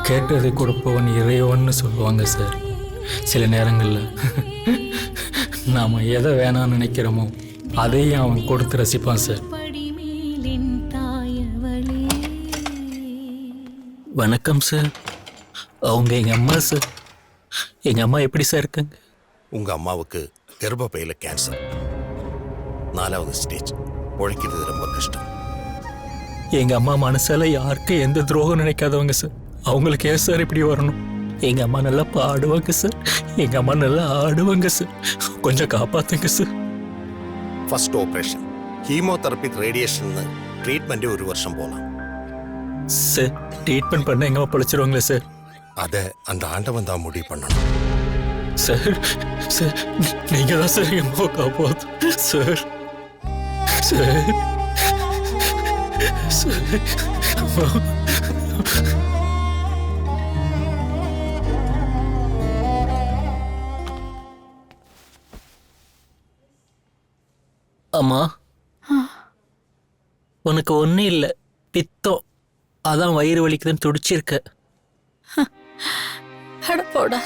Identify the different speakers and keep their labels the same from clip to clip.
Speaker 1: கேட்டதை கொடுப்பவன் இறைவன்னு சொல்லுவாங்க சார். சில நேரங்களில் நாம் எதை வேணாம்னு நினைக்கிறோமோ அதையும் அவன் கொடுத்து ரசிப்பான் சார். வணக்கம் சார். அவங்க எங்கள் அம்மா சார். எங்கள் அம்மா எப்படி சார் இருக்காங்க?
Speaker 2: உங்கள் அம்மாவுக்கு கர்ப்பப்பையில் கேன்சர் 4வது ஸ்டேஜ். உழைக்கிறது ரொம்ப கஷ்டம்.
Speaker 1: எங்கள் அம்மா மனசால யாருக்கும் எந்த துரோகம் நினைக்காதவங்க சார். அவங்களுக்கு ஏன் சார் இப்படி வரணும்? எங்கள் அம்மா நல்லா பாடுவாங்க சார். எங்கள் அம்மா நல்லா ஆடுவாங்க சார். கொஞ்சம் காப்பாற்றுங்க sir.
Speaker 2: First operation chemotherapy radiation ட்ரீட்மெண்ட்டே 1 வருஷம் போகலாம்
Speaker 1: சார். ட்ரீட்மெண்ட் பண்ண எங்கள் அம்மா பிழைச்சிருவாங்களே சார்?
Speaker 2: அதை அந்த ஆண்டவன் தான் முடிவு பண்ணணும்
Speaker 1: சார். சார் நீங்கள் தான் சார் எங்கள் அம்மாவை காப்பாற்று சார். சார் சார் அம்மா. அம்மா, உனக்கு ஒன்றும் இல்லை, பித்தம். அதான் வயிறு வலிக்குதுன்னு துடிச்சிருக்க.
Speaker 3: போடா,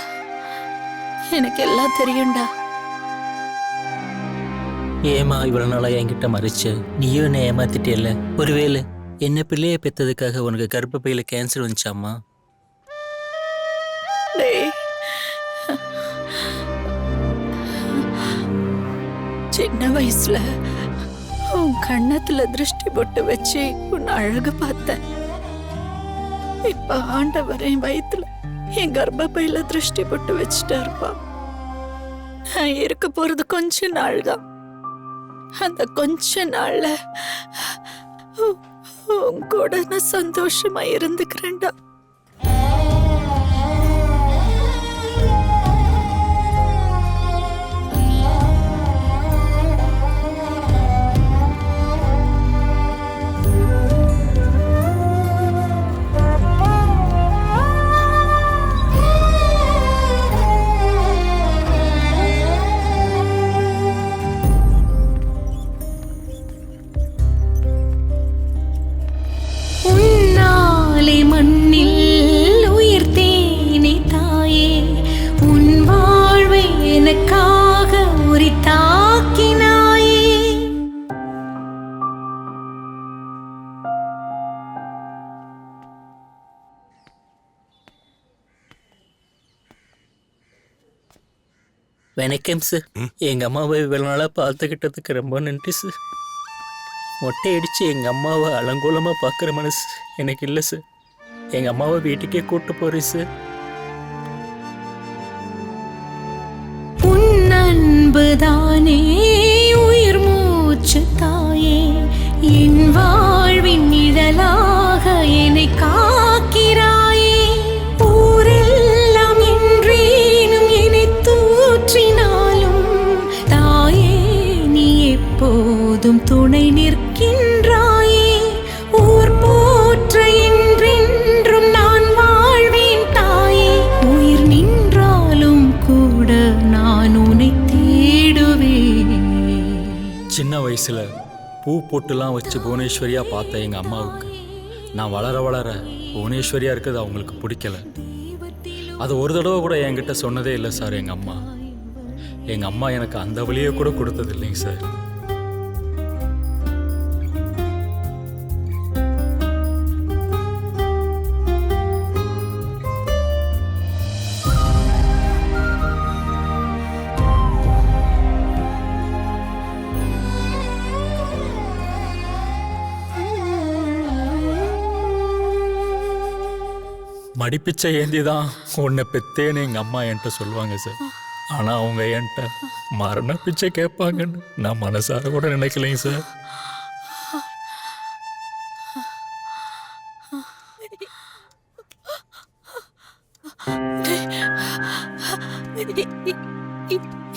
Speaker 3: எனக்கு எல்லாம் தெரியும்டா.
Speaker 1: ஏமா இவ்வளவு நாளா என்கிட்ட மறைச்ச? நீயும் என்ன ஏமாத்திட்டியல்ல? ஒருவேளை என்ன பிள்ளைய பெற்றதுக்காக உனக்கு கர்ப்பப்பையில கேன்சர் வந்துச்சாம்மா?
Speaker 3: சின்ன வயசுல உன் கண்ணத்துல திருஷ்டி போட்டு வச்சு உன் அழகு பார்த்தேன். இப்ப ஆண்டவர் என் வயிற்றுல என் கர்ப்பப்பையில திருஷ்டி போட்டு வச்சுட்டாருப்பா. நான் இருக்க போறது கொஞ்ச நாள் தான். அந்த கொஞ்ச நாள்ல உன் கூட நான் சந்தோஷமா இருந்துக்கிறேன்டா.
Speaker 1: வணக்கம் சார். எங்க அம்மாவை இவ்வளவு நாளா பார்த்துக்கிட்டதுக்கு ரொம்ப நன்றி சார். மொட்டை அடிச்சு எங்க அம்மாவை அலங்கோலமா பார்க்குற மனசு எனக்கு இல்லை சார். எங்க அம்மாவை வீட்டுக்கே கூட்டு போறேன் சார்.
Speaker 3: உன் அன்புதானே உயிர் மூச்சு தாயே, என் வாழ்வின் நிழலாக என்னை காக்கிறாயே. ஊரெல்லாம் என்றேனும் என்னை தூற்றினாலும் தாயே நீ எப்போதும் துணை நிற்கின்றாயே. ஊர் போற்ற என்றென்றும் நான் வாழ்வேன் தாயே. உயிர் நின்றாலும் கூட நான் உன்னை தேடுவேன்.
Speaker 1: சின்ன வயசுல பூ பொட்டுலாம் வச்சு புவனேஸ்வரியா பார்த்த எங்க அம்மாவுக்கு நான் வளர வளர புவனேஸ்வரியா இருக்கிறது அவங்களுக்கு பிடிக்கல. அது ஒரு தடவை கூட என்கிட்ட சொன்னதே இல்லை சார். எங்க அம்மா எனக்கு அந்த வழியை கூட கொடுத்தது இல்லைங்க சார். மடிப்பிச்சை ஏந்தி தான் உன்னை பெத்தேன்னு எங்கள் அம்மா என்கிட்ட சொல்லுவாங்க சார். ஆனால் அவங்க என்கிட்ட மரண பிச்சை கேட்பாங்கன்னு நான் மனசார கூட நினைக்கலைங்க சார்.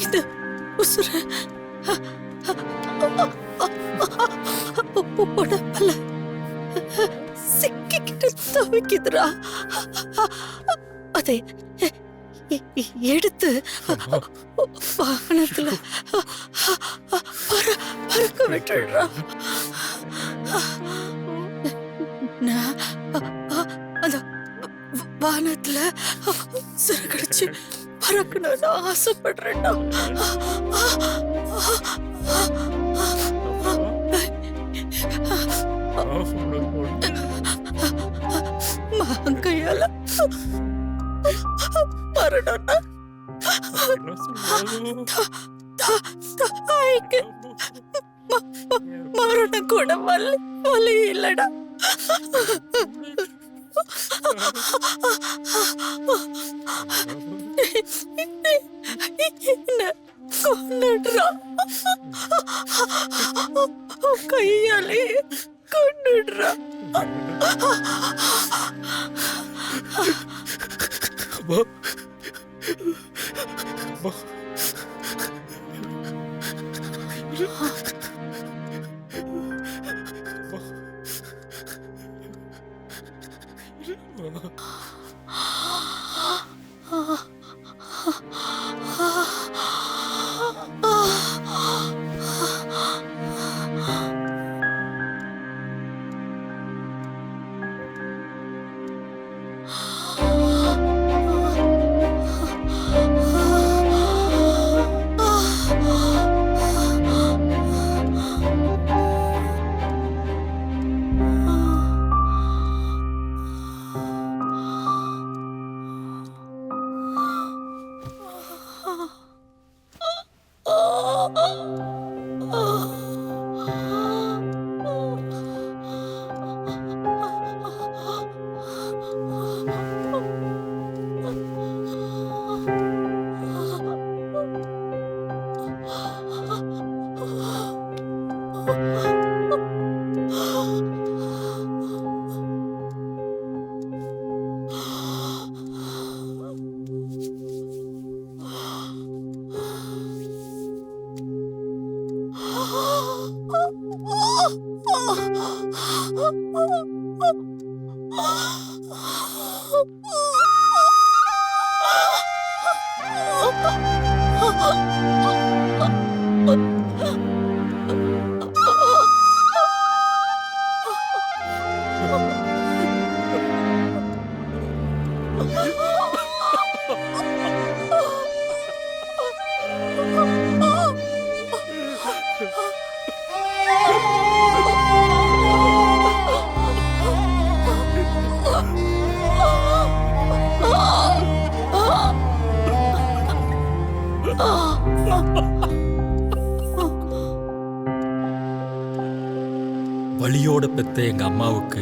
Speaker 3: இது உசுர உடம்பல சிக்கிக்கிட்டு தவிக்குதுடா. அதை எடுத்து வாகனத்துல பறக்க விட்டுடுறா. நான் அந்த வானத்துல சிறகடிச்சு பறக்கணும்னு ஆசைப்படுறேன்டா. கையால பறணும்னா தாய்க்கு மரணம் கூட வலி இல்லடா. கொன்னுடுறா, கையாலே கொன்னுடுறா.
Speaker 1: வலியோட பெத்த எங்க அம்மாவுக்கு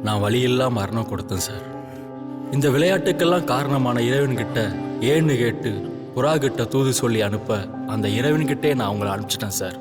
Speaker 1: நான் வலியில்லா மரணம் கொடுத்தேன் சார். இந்த விளையாட்டுக்கெல்லாம் காரணமான இறைவன்கிட்ட ஏன்னு கேட்டு புறா கிட்ட தூது சொல்லி அனுப்ப அந்த இறைவன்கிட்டே நான் அவங்கள அனுப்பிச்சிட்டேன் சார்.